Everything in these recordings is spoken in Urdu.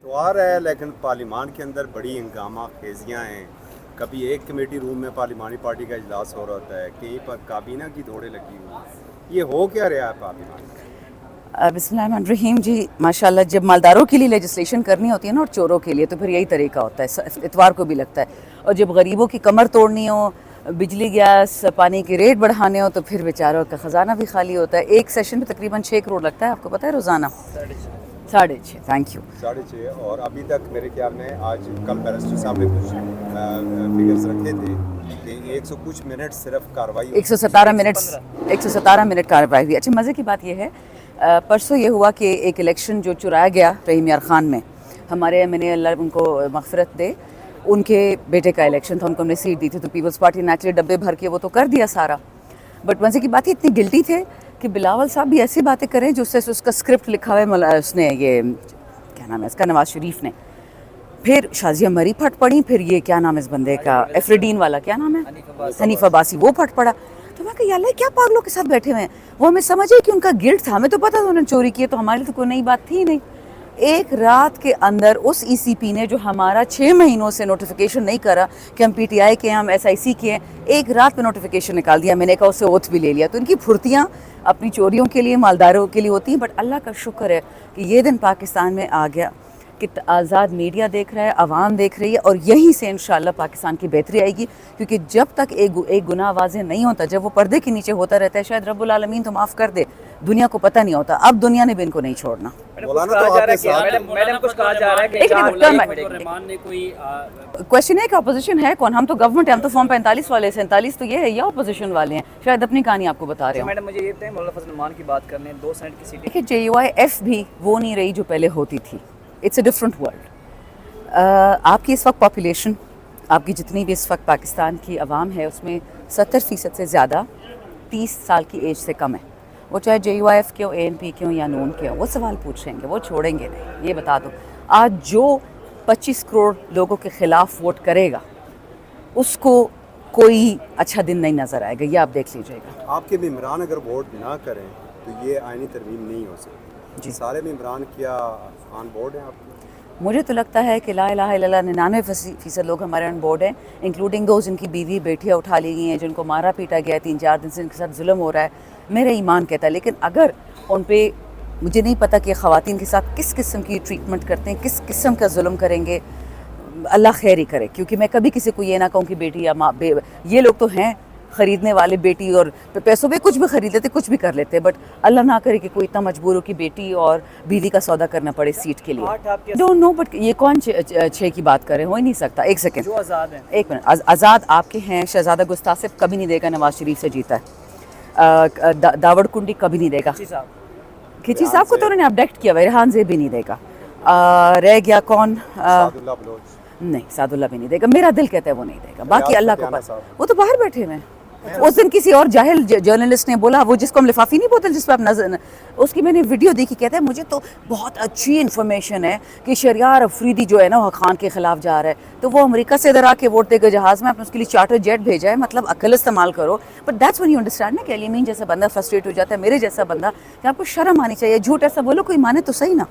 تو آ رہا ہے لیکن پارلیمان کے اندر بڑی ہنگامہ خیزیاں ہیں. کبھی ایک کمیٹی روم میں پارلیمانی پارٹی کا اجلاس ہو رہا ہوتا ہے, کہیں پر کابینہ کی دوڑیں لگی ہوئی ہیں. یہ ہو کیا رہا ہے پارلیمان میں؟ بسم اللہ الرحمن الرحیم. جی ماشاءاللہ, جب مالداروں کے لیے لیجسلیشن کرنی ہوتی ہے نا اور چوروں کے لیے, تو پھر یہی طریقہ ہوتا ہے, اتوار کو بھی لگتا ہے. اور جب غریبوں کی کمر توڑنی ہو, بجلی گیس پانی کے ریٹ بڑھانے ہو, تو پھر بیچاروں کا خزانہ بھی خالی ہوتا ہے. ایک سیشن میں تقریباً 6 کروڑ لگتا ہے, آپ کو پتہ ہے, روزانہ 6.5. Thank you. 6.5. اور ابھی تک میرے خیال میں آج کل بیرسٹر صاحب نے کچھ فگرز رکھے تھے کہ 100 کچھ منٹ صرف کاروائی 117 منٹ کارروائی ہوئی. اچھا, مزے کی بات یہ ہے, پرسوں یہ ہوا کہ ایک الیکشن جو چرایا گیا رحیم یار خان میں, ہمارے میں نے اللہ ان کو مغفرت دے, ان کے بیٹے کا الیکشن تھا, ان کو ہم نے سیٹ دی تھی, تو پیپلز پارٹی نیچرلی ڈبے بھر کے وہ تو کر دیا سارا. بٹ مزے کی بات یہ اتنی گلٹی تھے کہ بلاول صاحب بھی ایسی باتیں کریں جو اس کا اسکرپٹ لکھا ہوا ہے, اس نے یہ کیا نام ہے اس کا, نواز شریف نے. پھر شازیہ مری پھٹ پڑی, پھر یہ کیا نام ہے اس بندے کا, ایفریڈین والا کیا نام ہے, حنیف عباسی, وہ پھٹ پڑا. تو میں کہا یار کیا پاگلوں کے ساتھ بیٹھے ہوئے ہیں. وہ ہمیں سمجھے کہ ان کا گلٹ تھا, ہمیں تو پتا تھا انہوں نے چوری کی ہے, تو ہمارے لیے تو کوئی نئی بات تھی نہیں. ایک رات کے اندر اس ای سی پی نے, جو ہمارا 6 مہینوں سے نوٹیفیکیشن نہیں کرا کہ ہم پی ٹی آئی کے ہیں, ہم ایس آئی سی کے ہیں, ایک رات میں نوٹیفیکیشن نکال دیا. میں نے کہا اس سے اوتھ بھی لے لیا. تو ان کی پھرتیاں اپنی چوریوں کے لیے, مالداروں کے لیے ہوتی ہیں. بٹ اللہ کا شکر ہے کہ یہ دن پاکستان میں آ گیا کہ آزاد میڈیا دیکھ رہا ہے, عوام دیکھ رہی ہے, اور یہیں سے انشاءاللہ پاکستان کی بہتری آئے گی. کیونکہ جب تک ایک گناہ واضح نہیں ہوتا, جب وہ پردے کے نیچے ہوتا رہتا ہے, شاید رب العالمین تو معاف کر دے, دنیا کو پتہ نہیں ہوتا. اب دنیا نے بھی ان کو نہیں چھوڑنا. کوشچن ہے کہ اپوزیشن ہے کون, ہم تو گورنمنٹ ہیں, ہم تو فارم 45 والے, 47 تو یہ ہے, یا اپوزیشن والے ہیں. شاید اپنی کہانی آپ کو بتا رہے ہوں. میڈم مجھے یہ بتائیں, مولانا فضل الرحمان کی بات کر لیں, 2 سینٹ کی سیٹیں. دیکھیں, جے یو آئی ایف بھی وہ نہیں رہی جو پہلے ہوتی تھی. It's a different world. آپ کی اس وقت پاپولیشن, آپ کی جتنی بھی اس وقت پاکستان کی عوام ہے, اس میں 70% سے زیادہ 30 سال کی ایج سے کم ہے. وہ چاہے جے یو آئی ایف کے ہو, اے این پی کے ہو, یا نون کے ہو, وہ سوال پوچھیں گے, وہ چھوڑیں گے نہیں. یہ بتا دو, آج جو 25 کروڑ لوگوں کے خلاف ووٹ کرے گا, اس کو کوئی اچھا دن نہیں نظر آئے گا. یہ آپ دیکھ لیجیے گا. آپ کے ممبران اگر ووٹ نہ کریں تو یہ آئینی ترمیم نہیں ہو سکتی. جی, سارے ممبران کیا آن بورڈ ہیں آپ کے؟ مجھے تو لگتا ہے کہ لا الہ الا اللہ 99% لوگ ہمارے آن بورڈ ہیں, انکلوڈنگ دوز جن کی بیوی بیٹیاں اٹھا لی گئی ہیں, جن کو مارا پیٹا گیا ہے 3-4 دن سے, ان کے ساتھ ظلم ہو رہا ہے. میرا ایمان کہتا ہے. لیکن اگر ان پہ, مجھے نہیں پتہ کہ خواتین کے ساتھ کس قسم کی ٹریٹمنٹ کرتے ہیں, کس قسم کا ظلم کریں گے, اللہ خیر ہی کرے. کیونکہ میں کبھی کسی کو یہ نہ کہوں کہ بیٹی یا ماں, یہ لوگ تو ہیں خریدنے والے بیٹی, اور پیسوں پہ کچھ بھی خرید لیتے, کچھ بھی کر لیتے. بٹ اللہ نہ کرے کہ کوئی اتنا مجبور ہو کہ بیٹی اور بیوی کا سودا کرنا پڑے سیٹ کے لیے. ڈونٹ نو, بٹ یہ کون 6 کی بات کرے, ہو ہی نہیں سکتا. ایک سیکنڈ, جو آزاد ہیں, ایک منٹ. آزاد آپ کے ہیں. شہزادہ گستاصف کبھی نہیں دے گا نواز شریف سے جیتا ہے. داوڑ کنڈی کبھی نہیں دے گا. کھچی صاحب کو تو انہوں نے ابڈیکٹ کیا, ریحان زیب بھی نہیں دے گا. رہ گیا کون, سعد اللہ بلوچ نہیں, سعد اللہ بھی نہیں دے گا. میرا دل کہتا ہے وہ نہیں دے گا. باقی اللہ کو پتہ. وہ تو باہر بیٹھے ہوئے ہیں. اس دن کسی اور جاہل جرنلسٹ نے بولا, وہ جس کو ہم لفافی نہیں بولتے, جس پہ آپ نظر, اس کی میں نے ویڈیو دیکھی, کہتا ہے مجھے تو بہت اچھی انفارمیشن ہے کہ شہریار افریدی جو ہے نا وہ خان کے خلاف جا رہا ہے, تو وہ امریکہ سے ادھر آ کے ووٹ دے گا جہاز میں, آپ نے اس کے لیے چارٹر جیٹ بھیجا ہے. مطلب عقل استعمال کرو. But that's when you understand نا کہ علی امین جیسا بندہ فرسٹریٹ ہو جاتا ہے, میرے جیسا بندہ, کہ آپ کو شرم آنی چاہیے. جھوٹ ایسا بولو کوئی مانے تو صحیح نا.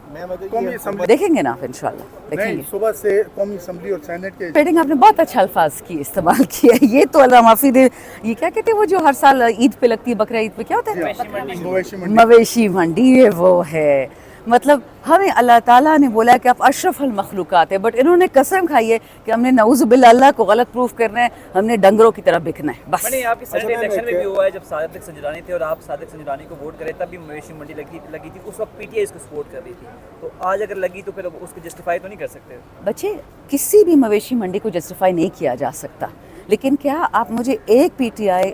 دیکھیں گے نا انشاءاللہ, دیکھیں گے. صبح سے قومی اسمبلی اور سینٹ کے پیڈنگ آپ نے بہت اچھا الفاظ کی استعمال کیا. یہ تو اللہ معافی دے, یہ کیا کہتے ہیں وہ جو ہر سال عید پہ لگتی ہے, بقرہ عید پہ کیا ہوتا ہے, مویشی منڈی. یہ وہ ہے. مطلب ہمیں اللہ تعالیٰ نے بولا کہ آپ اشرف المخلوقات ہیں, بٹ انہوں نے قسم کھائی ہے کہ ہم نے نعوذ باللہ اللہ کو غلط پروف کرنا ہے, ہم نے ڈنگروں کی طرح بکنا ہے بس. آپ کی سینٹ الیکشن میں بھی ہوا ہے, جب صادق سنجرانی تھے اور آپ صادق سنجرانی کو ووٹ کرے, تب بھی مویشی منڈی لگی تھی. اس وقت پی ٹی آئی اس کو سپورٹ کر رہی تھی. تو آج اگر لگی تو پھر اس کو جسٹیفائی تو نہیں کر سکتے بچے. کسی بھی مویشی منڈی کو جسٹیفائی نہیں کیا جا سکتا. لیکن کیا آپ مجھے ایک پی ٹی آئی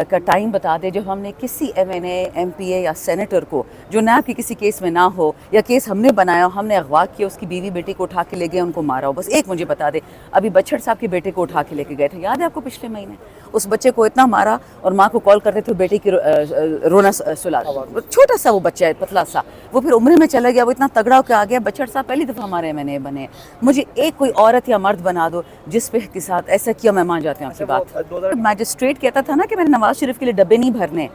کا ٹائم بتا دے جب ہم نے کسی ایم این اے, ایم پی اے یا سینیٹر کو, جو نیب کی کسی کیس میں نہ ہو, یا کیس ہم نے بنایا ہو, ہم نے اغوا کیا, اس کی بیوی بیٹی کو اٹھا کے لے گئے, ان کو مارا ہو. بس ایک مجھے بتا دے. ابھی بچڑ صاحب کے بیٹے کو اٹھا کے لے کے گئے تھے, یاد ہے آپ کو پچھلے مہینے, اس بچے کو اتنا مارا اور ماں کو کال کرتے تھے بیٹی کی رونا سلا. چھوٹا سا وہ بچہ ہے, پتلا سا, وہ پھر عمرے میں چلا گیا, وہ اتنا تگڑا ہو کے آ گیا. بچڑ صاحب پہلی دفعہ ہمارے ایم این اے بنے. مجھے ایک کوئی عورت یا مرد بنا دو جس پہ کے ساتھ ایسا کیا, میں مان جاتی ہوں آپ کی بات. میجسٹریٹ کہتا تھا نا کہ میں نے نواز شریف کے لیے ڈبے نہیں بھرنے,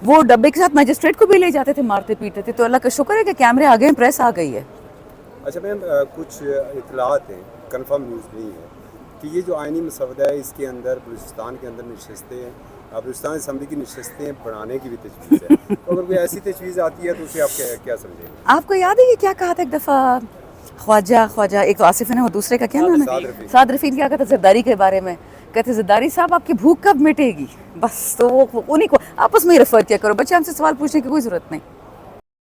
وہ ڈبے کے ساتھ میجسٹریٹ کو بھی لے جاتے تھے, مارتے پیٹتے تھے. تو اللہ کا شکر ہے کہ کیمرے آ گئے ہیں, پریس آ گئی ہے. اچھا میم کچھ اطلاعات ہیں، کنفرم نیوز نہیں ہے کہ یہ جو آئینی مسودہ ہے اس کے اندر بلوچستان کے اندر نشستیں ہیں، بلوچستان اسمبلی کی نشستیں بڑھانے کی بھی تجویز ہے، تو اگر کوئی ایسی تجویز آتی ہے تو اسے آپ کیا سمجھیں گے؟ آپ کو یاد ہے یہ کیا کہا تھا ایک دفعہ خواجہ ایک تو آصف ہے نا، اور دوسرے کا کیا نام ہے، سعد رفیق، کیا کہا تھا زرداری کے بارے میں؟ کہتے زرداری صاحب آپ کی بھوک کب مٹے گی؟ بس تو وہ انہیں کو آپس میں ہی ریفر کیا کرو، بچے ہم سے سوال پوچھنے کی کوئی ضرورت نہیں.